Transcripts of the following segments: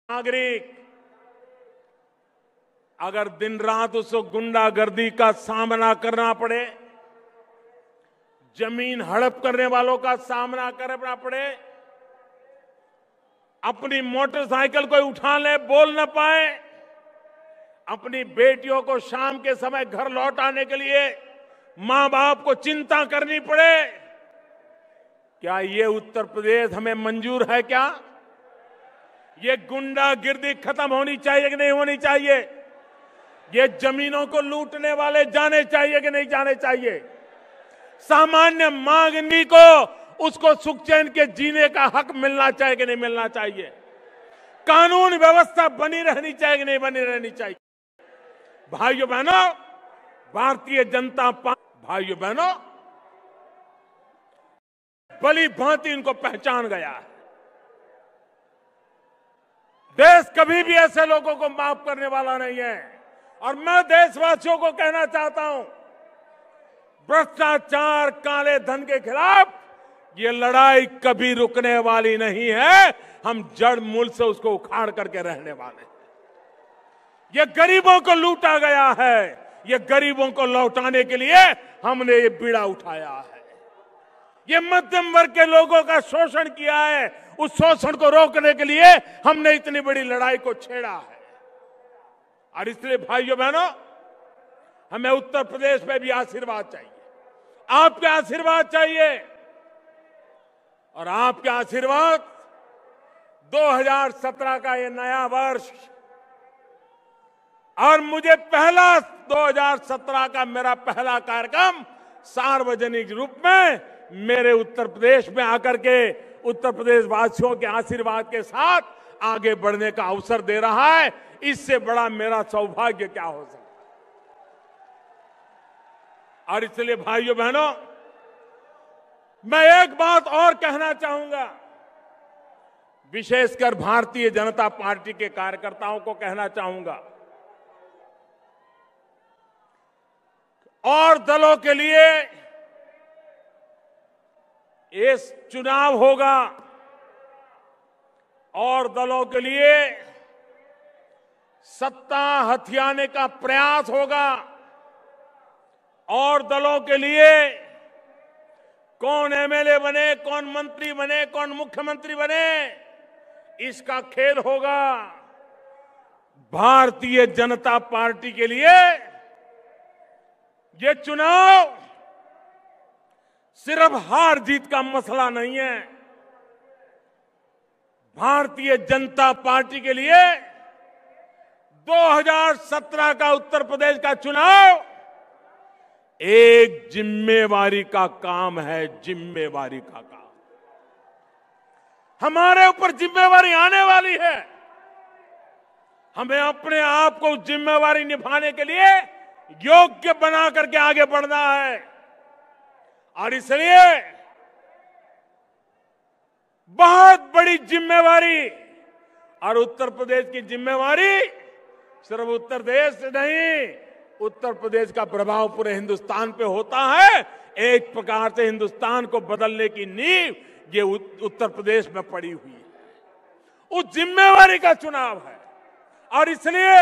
नागरिक अगर दिन रात उसको गुंडागर्दी का सामना करना पड़े, जमीन हड़प करने वालों का सामना करना पड़े, अपनी मोटरसाइकिल को उठा ले, बोल न पाए, अपनी बेटियों को शाम के समय घर लौटाने के लिए मां बाप को चिंता करनी पड़े, क्या ये उत्तर प्रदेश हमें मंजूर है? क्या ये गुंडागिर्दी खत्म होनी चाहिए कि नहीं होनी चाहिए? ये जमीनों को लूटने वाले जाने चाहिए कि नहीं जाने चाहिए? सामान्य मांगनी को उसको सुख चैन के जीने का हक मिलना चाहिए कि नहीं मिलना चाहिए? कानून व्यवस्था बनी रहनी चाहिए कि नहीं बनी रहनी चाहिए? भाइयों बहनों, भारतीय जनता पार्टी भाइयों बहनों भली भांति इनको पहचान गया है। देश कभी भी ऐसे लोगों को माफ करने वाला नहीं है। और मैं देशवासियों को कहना चाहता हूं, भ्रष्टाचार, काले धन के खिलाफ ये लड़ाई कभी रुकने वाली नहीं है। हम जड़ मूल से उसको उखाड़ करके रहने वाले हैं। ये गरीबों को लूटा गया है, ये गरीबों को लौटाने के लिए हमने ये बीड़ा उठाया है। ये मध्यम वर्ग के लोगों का शोषण किया है, उस शोषण को रोकने के लिए हमने इतनी बड़ी लड़ाई को छेड़ा है। और इसलिए भाइयों बहनों, हमें उत्तर प्रदेश में भी आशीर्वाद चाहिए, आपके आशीर्वाद चाहिए। और आपके आशीर्वाद 2017 का ये नया वर्ष, और मुझे 2017 का मेरा पहला कार्यक्रम सार्वजनिक रूप में मेरे उत्तर प्रदेश में आकर के उत्तर प्रदेश वासियों के आशीर्वाद के साथ आगे बढ़ने का अवसर दे रहा है। इससे बड़ा मेरा सौभाग्य क्या हो सकता है? और इसलिए भाइयों बहनों, मैं एक बात और कहना चाहूंगा, विशेषकर भारतीय जनता पार्टी के कार्यकर्ताओं को कहना चाहूंगा, और दलों के लिए ये चुनाव होगा, और दलों के लिए सत्ता हथियाने का प्रयास होगा, और दलों के लिए कौन एमएलए बने, कौन मंत्री बने, कौन मुख्यमंत्री बने, इसका खेल होगा। भारतीय जनता पार्टी के लिए ये चुनाव सिर्फ हार जीत का मसला नहीं है। भारतीय जनता पार्टी के लिए 2017 का उत्तर प्रदेश का चुनाव एक जिम्मेवारी का काम है, जिम्मेवारी का काम। हमारे ऊपर जिम्मेवारी आने वाली है। हमें अपने आप को जिम्मेवारी निभाने के लिए योग्य बना करके आगे बढ़ना है। और इसलिए बहुत बड़ी जिम्मेवारी, और उत्तर प्रदेश की जिम्मेवारी सिर्फ उत्तर प्रदेश से नहीं, उत्तर प्रदेश का प्रभाव पूरे हिंदुस्तान पे होता है। एक प्रकार से हिंदुस्तान को बदलने की नींव ये उत्तर प्रदेश में पड़ी हुई है। उस जिम्मेवारी का चुनाव है, और इसलिए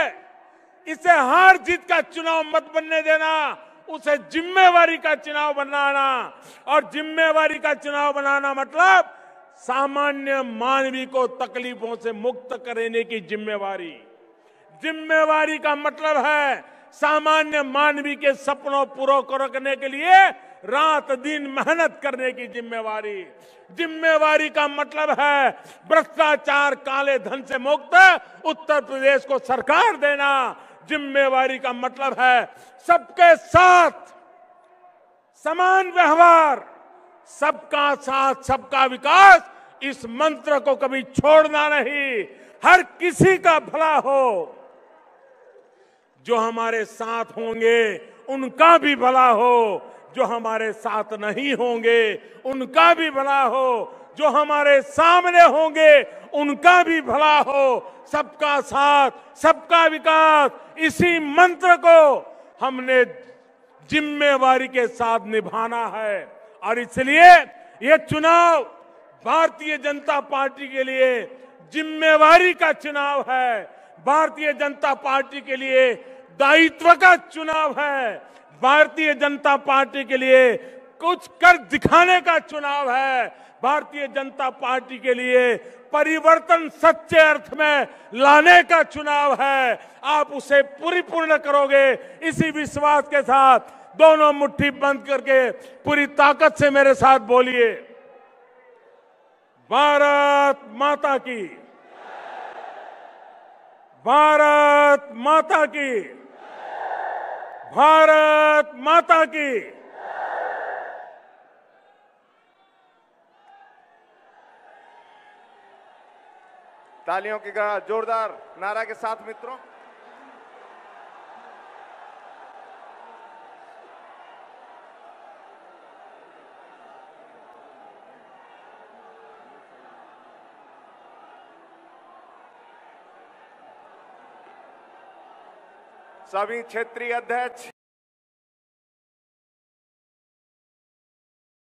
इसे हार जीत का चुनाव मत बनने देना, उसे जिम्मेवारी का चुनाव बनाना। और जिम्मेवारी का चुनाव बनाना मतलब सामान्य मानवी को तकलीफों से मुक्त करने की जिम्मेवारी। जिम्मेवारी का मतलब है सामान्य मानवी के सपनों पूरा करने के लिए रात दिन मेहनत करने की जिम्मेवारी। जिम्मेवारी का मतलब है भ्रष्टाचार, काले धन से मुक्त उत्तर प्रदेश को सरकार देना। जिम्मेवारी का मतलब है सबके साथ समान व्यवहार, सबका साथ सबका विकास, इस मंत्र को कभी छोड़ना नहीं। हर किसी का भला हो, जो हमारे साथ होंगे उनका भी भला हो, जो हमारे साथ नहीं होंगे उनका भी भला हो, जो हमारे सामने होंगे उनका भी भला हो। सबका साथ सबका विकास, इसी मंत्र को हमने जिम्मेवारी के साथ निभाना है। और इसलिए ये चुनाव भारतीय जनता पार्टी के लिए जिम्मेवारी का चुनाव है, भारतीय जनता पार्टी के लिए दायित्व का चुनाव है, भारतीय जनता पार्टी के लिए कुछ कर दिखाने का चुनाव है, भारतीय जनता पार्टी के लिए परिवर्तन सच्चे अर्थ में लाने का चुनाव है। आप उसे पूर्ण करोगे, इसी विश्वास के साथ दोनों मुट्ठी बंद करके पूरी ताकत से मेरे साथ बोलिए, भारत माता की, भारत माता की, भारत माता की। तालियों की जोरदार नारा के साथ मित्रों, सभी क्षेत्रीय अध्यक्ष